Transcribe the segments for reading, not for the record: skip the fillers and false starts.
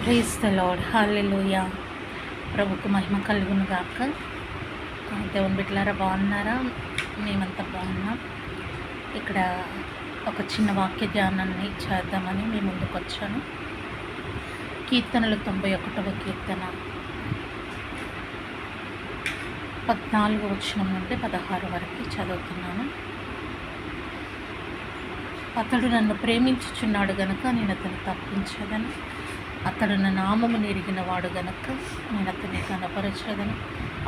Praise the lord, hallelujah. ప్రభుకు మహిమ కలుగును గాక. దేవుని బిడ్డలారా బాగున్నారా? మేమంతా బాగున్నాం. ఇక్కడ ఒక చిన్న వాక్య ధ్యానాన్ని చేద్దామని మీ ముందుకు వచ్చాను. కీర్తనలు 91వ కీర్తన 14వ వచనం నుండి 16 వరకు చదువుతున్నాను. అతడు నన్ను ప్రేమించుచున్నాడు గనుక నేను అతను తప్పించదను. అతడు నా నామము ఎరిగిన వాడు గనుక నేను అతన్ని కనపరచదను.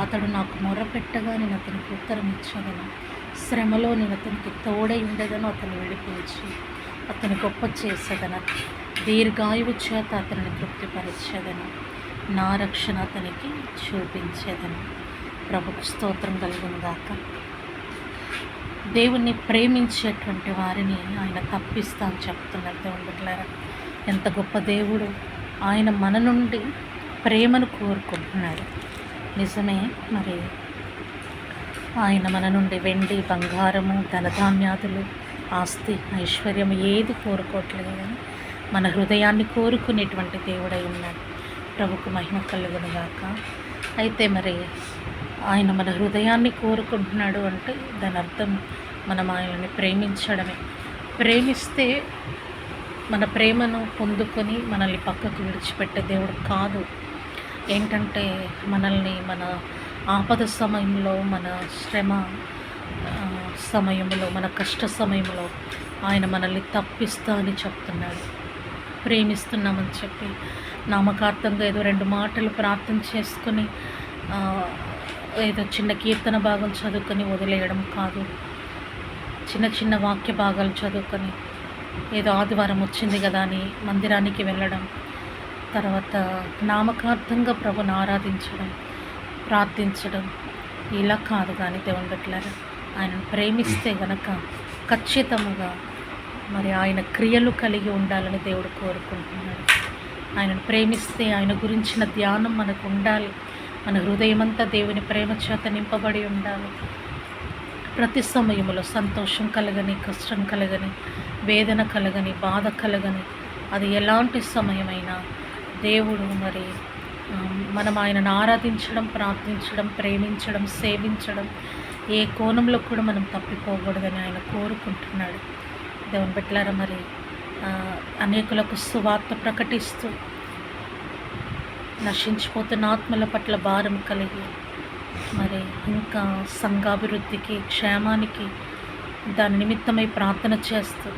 అతడు నాకు మొర్రపెట్టగా నేను అతనికి ఉత్తరం ఇచ్చదను. శ్రమలో నేను అతనికి తోడై ఉండదను. అతను విడిపించి అతని గొప్ప చేసేదను. దీర్ఘాయువు చేత అతనిని తృప్తిపరచదను. నా రక్షణ అతనికి చూపించేదను. ప్రభుకు స్తోత్రం కలుగును గాక. దేవుణ్ణి ప్రేమించేటువంటి వారిని ఆయన తప్పిస్తా అని చెప్తున్నారు. దేవుని బిడ్డలారా, ఎంత గొప్ప దేవుడు! ఆయన మన నుండి ప్రేమను కోరుకుంటున్నాడు. నిజమే, మరి ఆయన మన నుండి వెండి, బంగారము, ధనధాన్యాదులు, ఆస్తి, ఐశ్వర్యం ఏది కోరుకోవట్లేదు కానీ మన హృదయాన్ని కోరుకునేటువంటి దేవుడై ఉన్నాడు. ప్రభుకు మహిమ కలుగును గాక. అయితే మరి ఆయన మన హృదయాన్ని కోరుకుంటున్నాడు అంటే దాని అర్థం మనం ఆయనని ప్రేమించడమే. ప్రేమిస్తే మన ప్రేమను పొందుకొని మనల్ని పక్కకు విడిచిపెట్టే దేవుడు కాదు. ఏంటంటే మనల్ని మన ఆపద సమయంలో, మన శ్రమ సమయంలో, మన కష్ట సమయంలో ఆయన మనల్ని తప్పిస్తా అని చెప్తున్నాడు. ప్రేమిస్తున్నామని చెప్పి నామకార్థంగా ఏదో 2 మాటలు ప్రార్థన చేసుకొని ఏదో చిన్న కీర్తన భాగం చదువుకొని వదిలేయడం కాదు. చిన్న చిన్న వాక్య భాగాలు చదువుకొని ఏదో ఆదివారం వచ్చింది కదా అని మందిరానికి వెళ్ళడం, తర్వాత నామకార్థంగా ప్రభుని ఆరాధించడం, ప్రార్థించడం ఇలా కాదు. కానీ దేవుని బిడ్డలారా, ఆయనను ప్రేమిస్తే గనక ఖచ్చితంగా మరి ఆయన క్రియలు కలిగి ఉండాలని దేవుడు కోరుకుంటున్నాడు. ఆయనను ప్రేమిస్తే ఆయన గురించిన ధ్యానం మనకు ఉండాలి. మన హృదయమంతా దేవుని ప్రేమ చేత నింపబడి ఉండాలి. ప్రతి సమయంలో సంతోషం కలగని, కష్టం కలగని, వేదన కలగని, బాధ కలగని, అది ఎలాంటి సమయమైనా దేవుడు మరి మనం ఆయనను ఆరాధించడం, ప్రార్థించడం, ప్రేమించడం, సేవించడం ఏ కోణంలో కూడా మనం తప్పిపోకూడదని ఆయన కోరుకుంటున్నాడు. దేవుని బిడ్డలారా, మరి అనేకులకు సువార్త ప్రకటిస్తూ నశించిపోతున్న ఆత్మల పట్ల భారం కలిగి మరి ఇంకా సంఘాభివృద్ధికి, క్షేమానికి దాని నిమిత్తమై ప్రార్థన చేస్తూ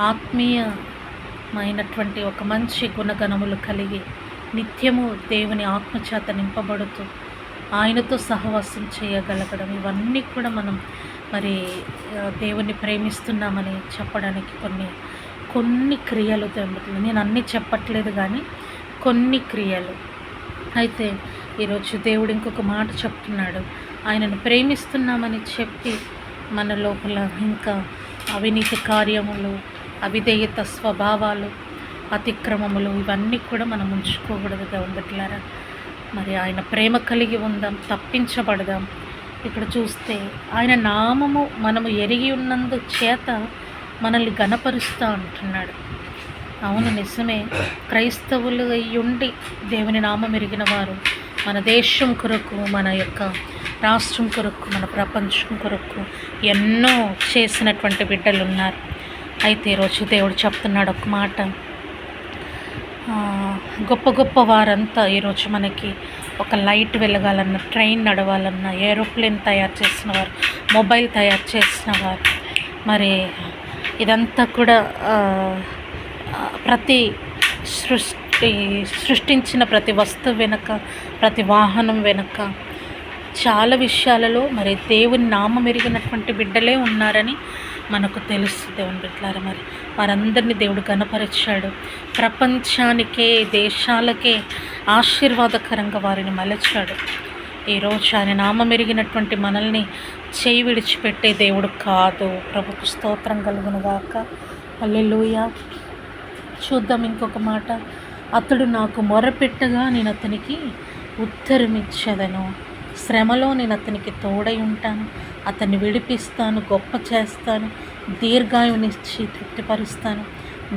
ఆత్మీయమైనటువంటి ఒక మంచి గుణగణములు కలిగి నిత్యము దేవుని ఆత్మచేత నింపబడుతూ ఆయనతో సహవాసం చేయగలగడం, ఇవన్నీ కూడా మనం మరి దేవుని ప్రేమిస్తున్నామని చెప్పడానికి కొన్ని క్రియలు తెంపుతుంది. నేను అన్నీ చెప్పట్లేదు కానీ కొన్ని క్రియలు. అయితే ఈరోజు దేవుడు ఇంకొక మాట చెప్తున్నాడు. ఆయనను ప్రేమిస్తున్నామని చెప్పి మన లోపల ఇంకా అవినీతి కార్యములు, అవిధేయత స్వభావాలు, అతిక్రమములు ఇవన్నీ కూడా మనం ఉంచుకోకూడదు. దేవుని బిడ్డలారా, మరి ఆయన ప్రేమ కలిగి ఉందాం, తప్పించబడదాం. ఇక్కడ చూస్తే ఆయన నామము మనము ఎరిగి ఉన్నందు చేత మనల్ని గణపరుస్తూ అంటున్నాడు. అవును, నిజమే. క్రైస్తవులు అయ్యుండి దేవుని నామం ఎరిగిన వారు మన దేశం కొరకు, మన యొక్క రాష్ట్రం కొరకు, మన ప్రపంచం కొరకు ఎన్నో చేసినటువంటి బిడ్డలు ఉన్నారు. అయితే ఈరోజు దేవుడు చెప్తున్నాడు ఒక మాట. గొప్ప గొప్ప వారంతా ఈరోజు మనకి ఒక లైట్ వెలగాలన్నా, ట్రైన్ నడవాలన్నా, ఏరోప్లేన్ తయారు చేసిన వారు, మొబైల్ తయారు చేసిన వారు, మరి ఇదంతా కూడా ప్రతి సృష్టించిన ప్రతి వస్తువు వెనుక, ప్రతి వాహనం వెనుక చాలా విషయాలలో మరి దేవుని నామం ఎరిగినటువంటి బిడ్డలే ఉన్నారని మనకు తెలుసు. దేవుని బిడ్డలారా, మరి వారందరినీ దేవుడు గణపరిచాడు. ప్రపంచానికే, దేశాలకే ఆశీర్వాదకరంగా వారిని మలచాడు. ఈరోజు ఆయన నామం ఎరిగినటువంటి మనల్ని చేయి విడిచిపెట్టే దేవుడు కాదు. ప్రభుకు స్తోత్రం కలుగును గాక. హల్లెలూయా. చూద్దాం ఇంకొక మాట. అతడు నాకు మొరపెట్టగా నేను అతనికి ఉత్తరం ఇచ్చేదను. శ్రమలో నేను అతనికి తోడై ఉంటాను. అతన్ని విడిపిస్తాను, గొప్ప చేస్తాను, దీర్ఘాయునిచ్చి తృప్తిపరుస్తాను.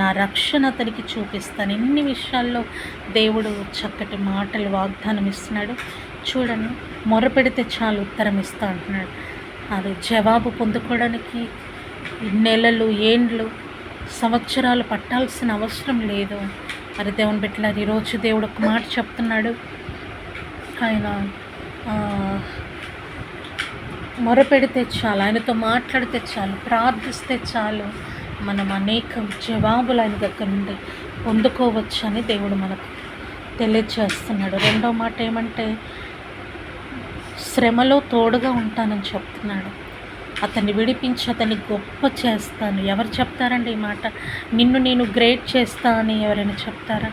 నా రక్షణ అతనికి చూపిస్తాను. ఇన్ని విషయాల్లో దేవుడు చక్కటి మాటలు వాగ్దానం ఇస్తున్నాడు. చూడండి, మొరపెడితే చాలు ఉత్తరం ఇస్తా అంటున్నాడు. అది జవాబు పొందుకోవడానికి నెలలు, ఏండ్లు, సంవత్సరాలు పట్టాల్సిన అవసరం లేదు. మరి దేవుని బిడ్డలారా, ఈరోజు దేవుడు ఒక మాట చెప్తున్నాడు. ఆయన మొరపెడితే చాలు, ఆయనతో మాట్లాడితే చాలు, ప్రార్థిస్తే చాలు, మనం అనేక జవాబులు ఆయన దగ్గర నుండి పొందుకోవచ్చు అని దేవుడు మనకు తెలియజేస్తున్నాడు. రెండో మాట ఏమంటే, శ్రమలో తోడుగా ఉంటానని చెప్తున్నాడు. అతన్ని విడిపించి అతన్ని గొప్ప చేస్తాను. ఎవరు చెప్తారండి ఈ మాట? నిన్ను నేను గ్రేట్ చేస్తా అని ఎవరైనా చెప్తారా?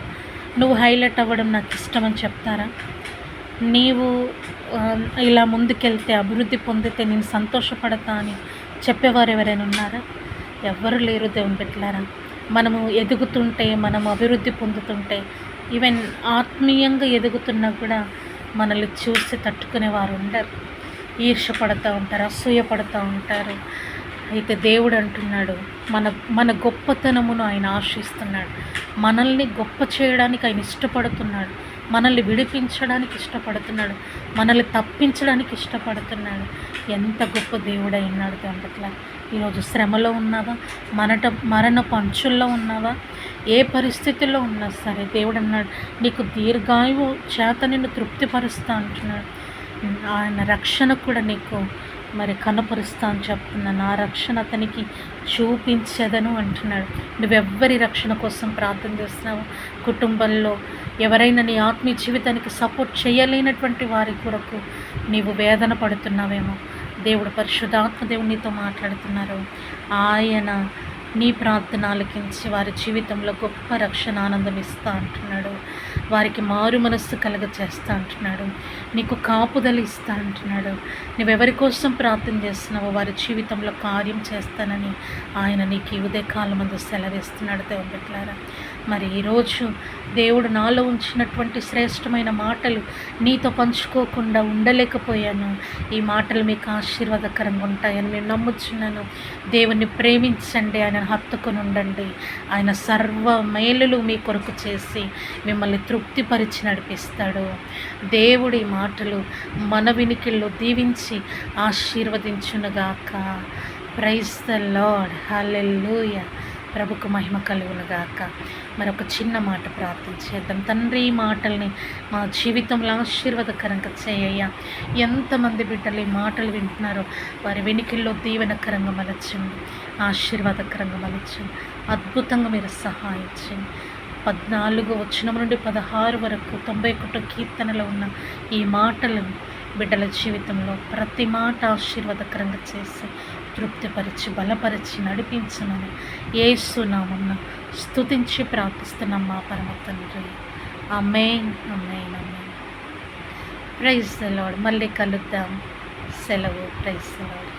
నువ్వు హైలైట్ అవ్వడం నాకు ఇష్టమని చెప్తారా? నీవు ఇలా ముందుకెళ్తే, అభివృద్ధి పొందితే నేను సంతోషపడతా అని చెప్పేవారు ఎవరైనా ఉన్నారా? ఎవ్వరు లేరు దేవుని బిడ్డలారా. మనము ఎదుగుతుంటే, మనము అభివృద్ధి పొందుతుంటే, ఈవెన్ ఆత్మీయంగా ఎదుగుతున్నా కూడా మనల్ని చూసి తట్టుకునేవారు ఉండరు. ఈర్ష్యపడుతూ ఉంటారు, అసూయపడుతూ ఉంటారు. అయితే దేవుడు అంటున్నాడు, మన గొప్పతనమును ఆయన ఆశిస్తున్నాడు. మనల్ని గొప్ప చేయడానికి ఆయన ఇష్టపడుతున్నాడు. మనల్ని విడిపించడానికి ఇష్టపడుతున్నాడు. మనల్ని తప్పించడానికి ఇష్టపడుతున్నాడు. ఎంత గొప్ప దేవుడై ఉన్నాడు దాంట్లో. ఈరోజు శ్రమలో ఉన్నావా? మరణపు అంచుల్లో ఉన్నావా? ఏ పరిస్థితుల్లో ఉన్నా సరే దేవుడు అన్నాడు, నీకు దీర్ఘాయువు చేత నిన్ను తృప్తిపరుస్తా అంటున్నాడు. ఆయన రక్షణ కూడా నీకు మరి కనపరుస్తా అని చెప్తున్నాను. నా రక్షణ అతనికి చూపించదను అంటున్నాడు. నువ్వెవ్వరి రక్షణ కోసం ప్రార్థన చేస్తున్నావు? కుటుంబంలో ఎవరైనా నీ ఆత్మీయ జీవితానికి సపోర్ట్ చేయలేనటువంటి వారి కొరకు నీవు వేదన పడుతున్నావేమో. దేవుడు, పరిశుద్ధాత్మ దేవుడు నీతో మాట్లాడుతున్నారు. ఆయన నీ ప్రార్థన ఆలకించి వారి జీవితంలో గొప్ప రక్షణ ఆనందం ఇస్తా అంటున్నాడు. వారికి మారు మనస్సు కలగచేస్తా అంటున్నాడు. నీకు కాపుదల ఇస్తా అంటున్నాడు. నువ్వెవరి కోసం ప్రార్థన చేస్తున్నావో వారి జీవితంలో కార్యం చేస్తానని ఆయన నీకు ఈ ఉదయకాలం ముందు సెలవిస్తున్నాడు. దేవుని బిడ్డలారా, మరి ఈరోజు దేవుడు నాలో ఉంచినటువంటి శ్రేష్టమైన మాటలు నీతో పంచుకోకుండా ఉండలేకపోయాను. ఈ మాటలు మీకు ఆశీర్వాదకరంగా ఉంటాయని నేను నమ్ముచున్నాను. దేవుణ్ణి ప్రేమించండి, ఆయన హత్తుకొని ఉండండి. ఆయన సర్వ మేలులు మీ కొరకు చేసి మిమ్మల్ని తృప్తిపరిచి నడిపిస్తాడు. దేవుడి మాటలు మన వినికిల్లో దీవించి ఆశీర్వదించునుగాక. Praise the lord. హల్లెలూయా. ప్రభుకు మహిమ కలుగునుగాక. మరొక చిన్న మాట ప్రార్థన చేద్దాం. తండ్రి, ఈ మాటల్ని మా జీవితంలో ఆశీర్వాదకరంగా చేయ్యా. ఎంతమంది బిడ్డలు ఈ మాటలు వింటున్నారో వారి వెనికిల్లో దీవెనకరంగా మలచండి, ఆశీర్వాదకరంగా మలచండి. అద్భుతంగా మీరు సహాయం చేయండి. 14వ వచనం నుండి 16 వరకు 91 కీర్తనలో ఉన్న ఈ మాటలను బిడ్డల జీవితంలో ప్రతి మాట ఆశీర్వాదకరంగా చేసి తృప్తిపరిచి బలపరిచి నడిపించమని యేసు నామమున స్తుతించి ప్రార్థిస్తున్నాం మా పరమ తండ్రి. Amen, amen, amen. Praise the lord. మళ్ళీ కలుద్దాం. సెలవు. Praise the lord.